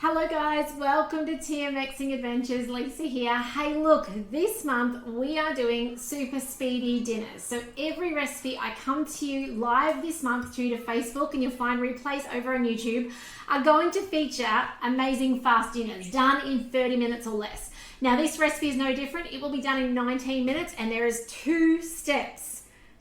Hello guys, welcome to Thermomixing Adventures. Lisa here. Hey look, this month we are doing super speedy dinners. So every recipe I come to you live this month through to Facebook, and you'll find replays over on YouTube, are going to feature amazing fast dinners done in 30 minutes or less. Now this recipe is no different. It will be done in 19 minutes and there is 2 steps.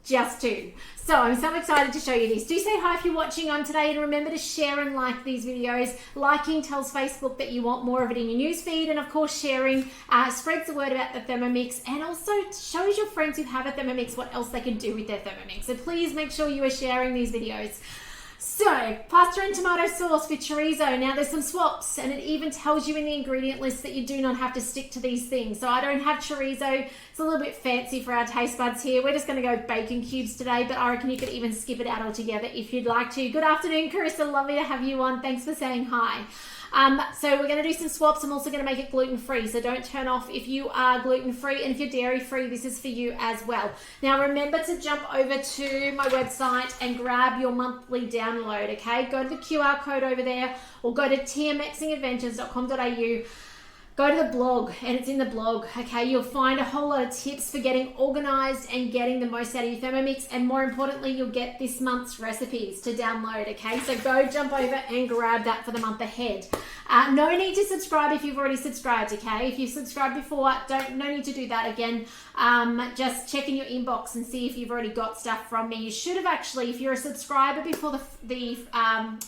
Just 2. So I'm so excited to show you this. Do say hi if you're watching on today, and remember to share and like these videos. Liking tells Facebook that you want more of it in your newsfeed, and of course sharing spreads the word about the Thermomix, and also shows your friends who have a Thermomix what else they can do with their Thermomix. So please make sure you are sharing these videos. So, pasta and tomato sauce with chorizo. Now there's some swaps, and it even tells you in the ingredient list that you do not have to stick to these things. So I don't have chorizo. It's a little bit fancy for our taste buds here. We're just going to go bacon cubes today, but I reckon you could even skip it out altogether if you'd like to. Good afternoon, Carissa. Lovely to have you on. Thanks for saying hi. So we're going to do some swaps. I'm also going to make it gluten-free, so don't turn off if you are gluten-free, and if you're dairy-free, this is for you as well. Now remember to jump over to my website and grab your monthly download, okay? Go to the QR code over there, or go to thermomixingadventures.com.au. Go to the blog, and it's in the blog, okay? You'll find a whole lot of tips for getting organized and getting the most out of your Thermomix, and more importantly, you'll get this month's recipes to download, okay? So go jump over and grab that for the month ahead. No need to subscribe if you've already subscribed, okay? If you've subscribed before, no need to do that again. Just check in your inbox and see if you've already got stuff from me. You should have actually, if you're a subscriber before the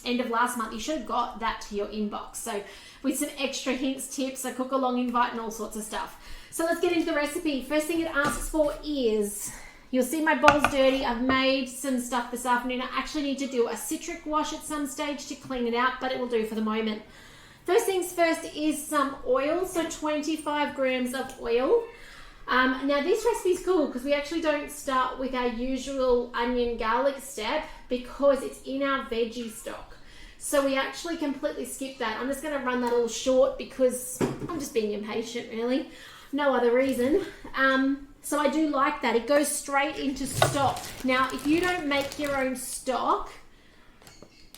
end of last month, you should have got that to your inbox. So with some extra hints, tips, a cook along invite and all sorts of stuff. So let's get into the recipe. First thing it asks for is, you'll see my bowl's dirty. I've made some stuff this afternoon. I actually need to do a citric wash at some stage to clean it out, but it will do for the moment. First things first is some oil, so 25 grams of oil. Now this recipe is cool because we actually don't start with our usual onion garlic step because it's in our veggie stock. So we actually completely skip that. I'm just going to run that a little short because I'm just being impatient, really. No other reason. So I do like that. It goes straight into stock. Now, if you don't make your own stock,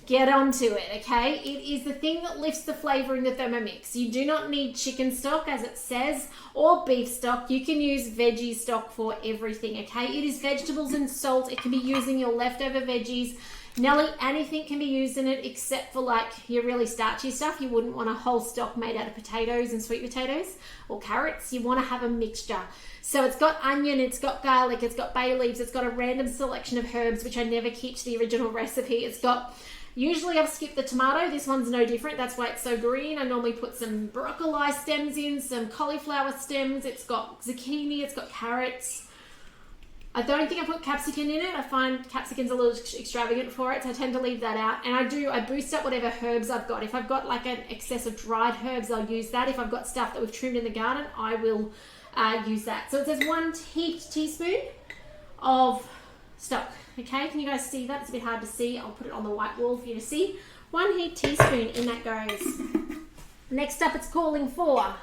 get onto it, okay? It is the thing that lifts the flavor in the Thermomix. You do not need chicken stock, as it says, or beef stock. You can use veggie stock for everything, okay? It is vegetables and salt. It can be using your leftover veggies. Nearly anything can be used in it except for like your really starchy stuff. You wouldn't want a whole stock made out of potatoes and sweet potatoes or carrots. You want to have a mixture. So it's got onion, it's got garlic, it's got bay leaves, it's got a random selection of herbs, which I never keep to the original recipe. It's got, usually I've skipped the tomato. This one's no different. That's why it's so green. I normally put some broccoli stems in, some cauliflower stems. It's got zucchini, it's got carrots. I don't think I put capsicum in it. I find capsicum's a little extravagant for it, so I tend to leave that out. And I boost up whatever herbs I've got. If I've got like an excess of dried herbs, I'll use that. If I've got stuff that we've trimmed in the garden, I will use that. So it says 1 heaped teaspoon of stock. Okay, can you guys see that? It's a bit hard to see. I'll put it on the white wall for you to see. 1 heaped teaspoon, in that goes. Next up, it's calling for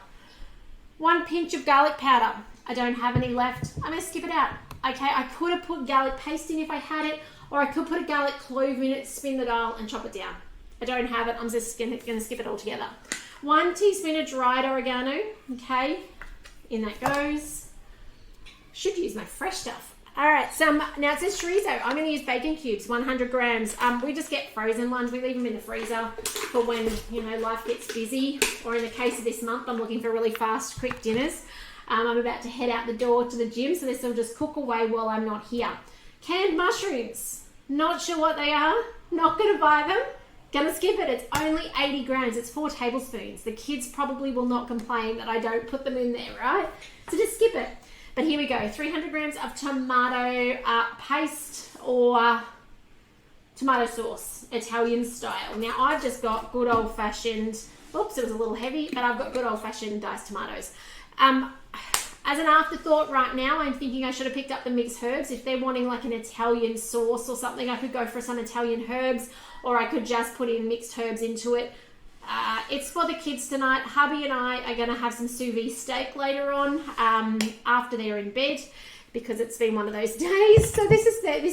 1 pinch of garlic powder. I don't have any left. I'm going to skip it out. Okay, I could have put garlic paste in if I had it, or I could put a garlic clove in it, spin the dial and chop it down. I don't have it. I'm just going to skip it all together. 1 teaspoon of dried oregano. Okay, in that goes. Should use my fresh stuff. All right, now it says chorizo. I'm going to use bacon cubes, 100 grams. We just get frozen ones. We leave them in the freezer for when, you know, life gets busy. Or in the case of this month, I'm looking for really fast, quick dinners. I'm about to head out the door to the gym, so this will just cook away while I'm not here. Canned mushrooms. Not sure what they are. Not going to buy them. Gonna skip it. It's only 80 grams. It's 4 tablespoons. The kids probably will not complain that I don't put them in there, right? So just skip it. But here we go. 300 grams of tomato paste or tomato sauce, Italian style. Now I've just got good old-fashioned, oops, it was a little heavy, but I've got good old-fashioned diced tomatoes. As an afterthought right now, I'm thinking I should have picked up the mixed herbs. If they're wanting like an Italian sauce or something, I could go for some Italian herbs, or I could just put in mixed herbs into it. It's for the kids tonight. Hubby and I are going to have some sous vide steak later on after they're in bed, because it's been one of those days. So this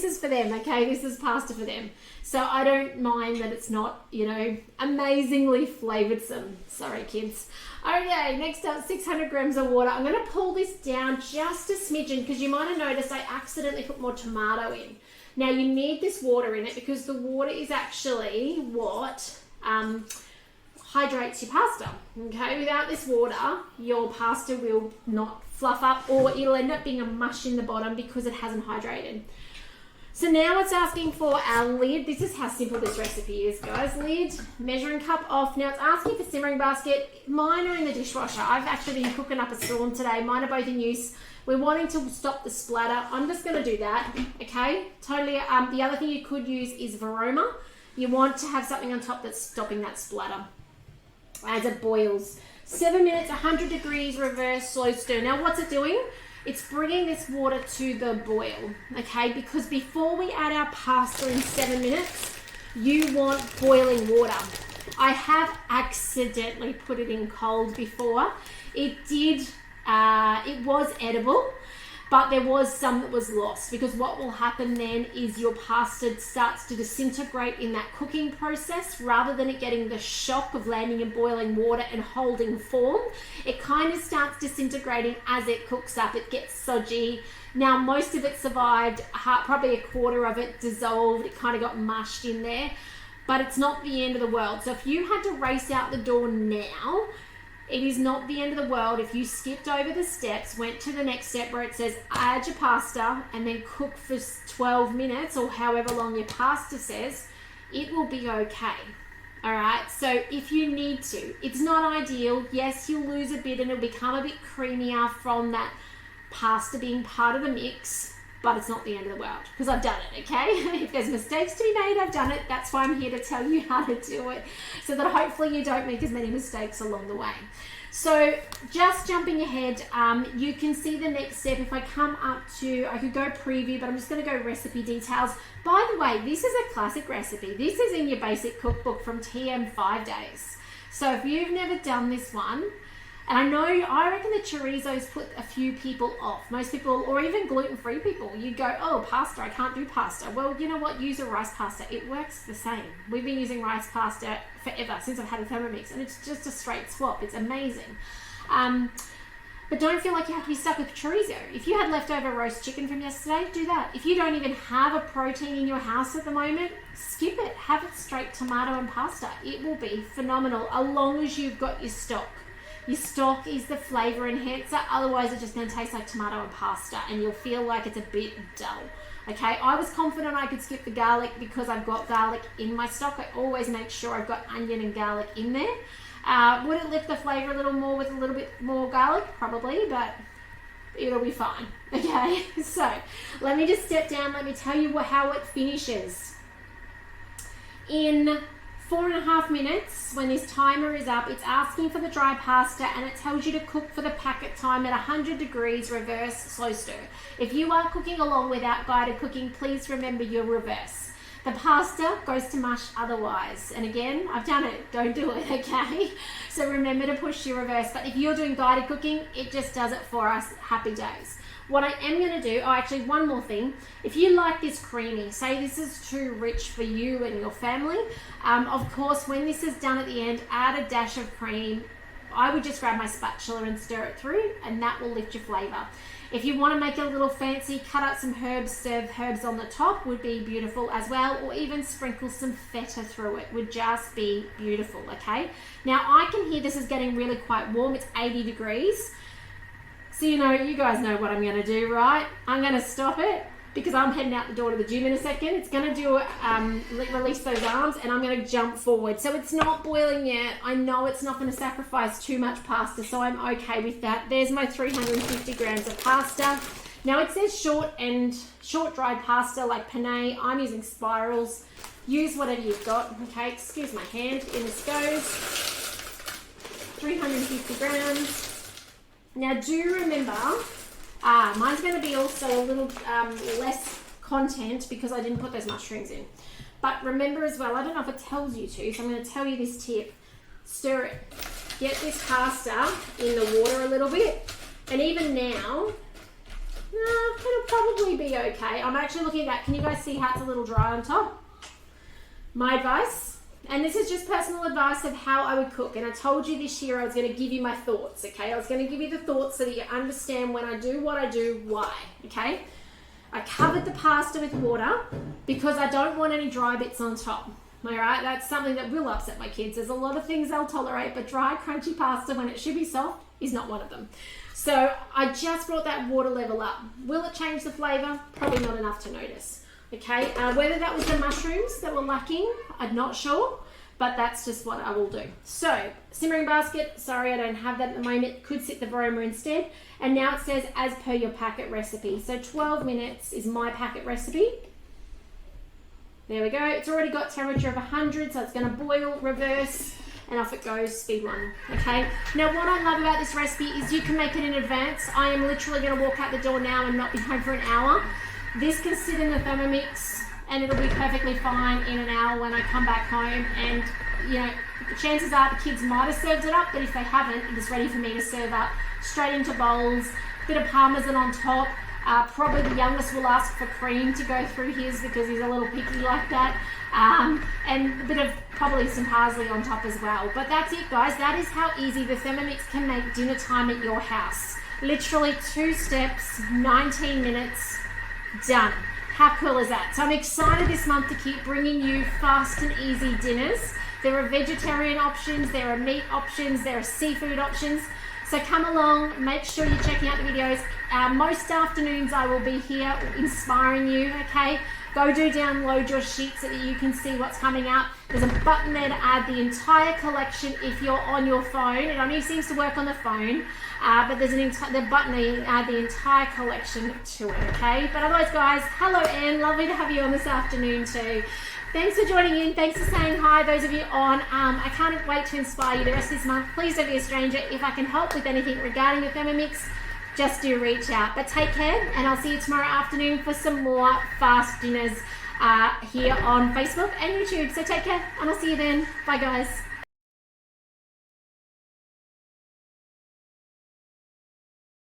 is for them, okay? This is pasta for them. So I don't mind that it's not, you know, amazingly flavoursome. Sorry, kids. Okay, next up, 600 grams of water. I'm going to pull this down just a smidgen because you might have noticed I accidentally put more tomato in. Now, you need this water in it because the water is actually what hydrates your pasta, okay? Without this water, your pasta will not fluff up, or it'll end up being a mush in the bottom because it hasn't hydrated. So now it's asking for our lid. This is how simple this recipe is, guys. Lid, measuring cup off. Now it's asking for simmering basket. Mine are in the dishwasher. I've actually been cooking up a storm today. Mine are both in use. We're wanting to stop the splatter. I'm just going to do that, okay? Totally. The other thing you could use is Varoma. You want to have something on top that's stopping that splatter as it boils. 7 minutes, 100 degrees, reverse, slow stir. Now what's it doing? It's bringing this water to the boil, okay? Because before we add our pasta in 7 minutes, you want boiling water. I have accidentally put it in cold before. It was edible, but there was some that was lost, because what will happen then is your pasta starts to disintegrate in that cooking process. Rather than it getting the shock of landing in boiling water and holding form, it kind of starts disintegrating as it cooks up. It gets soggy. Now, most of it survived, probably a quarter of it dissolved. It kind of got mushed in there, but it's not the end of the world. So if you had to race out the door now, it is not the end of the world. If you skipped over the steps, went to the next step where it says add your pasta and then cook for 12 minutes or however long your pasta says, it will be okay. All right. So if you need to, it's not ideal. Yes, you'll lose a bit and it'll become a bit creamier from that pasta being part of the mix, but it's not the end of the world because I've done it, okay? If there's mistakes to be made, I've done it. That's why I'm here to tell you how to do it so that hopefully you don't make as many mistakes along the way. So just jumping ahead, you can see the next step. If I come up to, I could go preview, but I'm just gonna go recipe details. By the way, this is a classic recipe. This is in your basic cookbook from TM 5 days. So if you've never done this one, and I reckon the chorizos put a few people off. Most people, or even gluten-free people, you go, oh, pasta, I can't do pasta. Well, you know what? Use a rice pasta. It works the same. We've been using rice pasta forever, since I've had a Thermomix, and it's just a straight swap. It's amazing. But don't feel like you have to be stuck with chorizo. If you had leftover roast chicken from yesterday, do that. If you don't even have a protein in your house at the moment, skip it. Have it straight tomato and pasta. It will be phenomenal, as long as you've got your stock. Your stock is the flavor enhancer. Otherwise, it's just going to taste like tomato and pasta and you'll feel like it's a bit dull. Okay, I was confident I could skip the garlic because I've got garlic in my stock. I always make sure I've got onion and garlic in there. Would it lift the flavor a little more with a little bit more garlic? Probably, but it'll be fine. Okay, so let me just step down. Let me tell you how it finishes. In 4.5 minutes, when this timer is up, it's asking for the dry pasta and it tells you to cook for the packet time at 100 degrees, reverse, slow stir. If you are cooking along without guided cooking, please remember your reverse. The pasta goes to mush otherwise. And again, I've done it. Don't do it, okay? So remember to push your reverse. But if you're doing guided cooking, it just does it for us. Happy days. What I am going to do, actually one more thing. If you like this creamy, say this is too rich for you and your family, of course, when this is done at the end, add a dash of cream. I would just grab my spatula and stir it through, and that will lift your flavor. If you want to make it a little fancy, cut out some herbs, serve herbs on the top, would be beautiful as well, or even sprinkle some feta through it, would just be beautiful, okay? Now I can hear this is getting really quite warm. It's 80 degrees. So you guys know what I'm going to do, right? I'm going to stop it because I'm heading out the door to the gym in a second. It's going to do release those arms, and I'm going to jump forward. So it's not boiling yet. I know it's not going to sacrifice too much pasta, so I'm okay with that. There's my 350 grams of pasta. Now it says short dried pasta like penne. I'm using spirals. Use whatever you've got. Okay, excuse my hand. In this goes. 350 grams. Now do remember, mine's going to be also a little less content because I didn't put those mushrooms in. But remember as well, I don't know if it tells you to, so I'm going to tell you this tip. Stir it. Get this pasta in the water a little bit. And even now, It'll probably be okay. I'm actually looking at that. Can you guys see how it's a little dry on top? My advice, and this is just personal advice of how I would cook, and I told you this year I was going to give you my thoughts, okay? I was going to give you the thoughts so that you understand when I do what I do, why, okay? I covered the pasta with water because I don't want any dry bits on top. All right, that's something that will upset my kids. There's a lot of things they'll tolerate, but dry, crunchy pasta when it should be soft is not one of them. So I just brought that water level up. Will it change the flavor? Probably not enough to notice. Okay, whether that was the mushrooms that were lacking, I'm not sure, but that's just what I will do. So, simmering basket, sorry I don't have that at the moment, could sit the Vorwerk instead. And now it says as per your packet recipe. So 12 minutes is my packet recipe. There we go. It's already got temperature of 100, so it's going to boil, reverse, and off it goes, speed 1. Okay. Now, what I love about this recipe is you can make it in advance. I am literally going to walk out the door now and not be home for an hour. This can sit in the Thermomix, and it'll be perfectly fine in an hour when I come back home. And you know, the chances are the kids might have served it up, but if they haven't, it is ready for me to serve up straight into bowls. Bit of parmesan on top. Probably the youngest will ask for cream to go through his because he's a little picky like that. And a bit of probably some parsley on top as well. But that's it, guys. That is how easy the Thermomix can make dinner time at your house. Literally 2 steps, 19 minutes, done. How cool is that? So I'm excited this month to keep bringing you fast and easy dinners. There are vegetarian options, there are meat options, there are seafood options. So come along, make sure you're checking out the videos. Most afternoons I will be here inspiring you, okay? Go do download your sheet so that you can see what's coming out. There's a button there to add the entire collection if you're on your phone. It only seems to work on the phone, but there's the button there you can add the entire collection to it, okay? But otherwise, guys, hello Anne, lovely to have you on this afternoon too. Thanks for joining in. Thanks for saying hi, those of you on. I can't wait to inspire you the rest of this month. Please don't be a stranger. If I can help with anything regarding the Thermomix, just do reach out. But take care, and I'll see you tomorrow afternoon for some more fast dinners here on Facebook and YouTube. So take care, and I'll see you then. Bye, guys.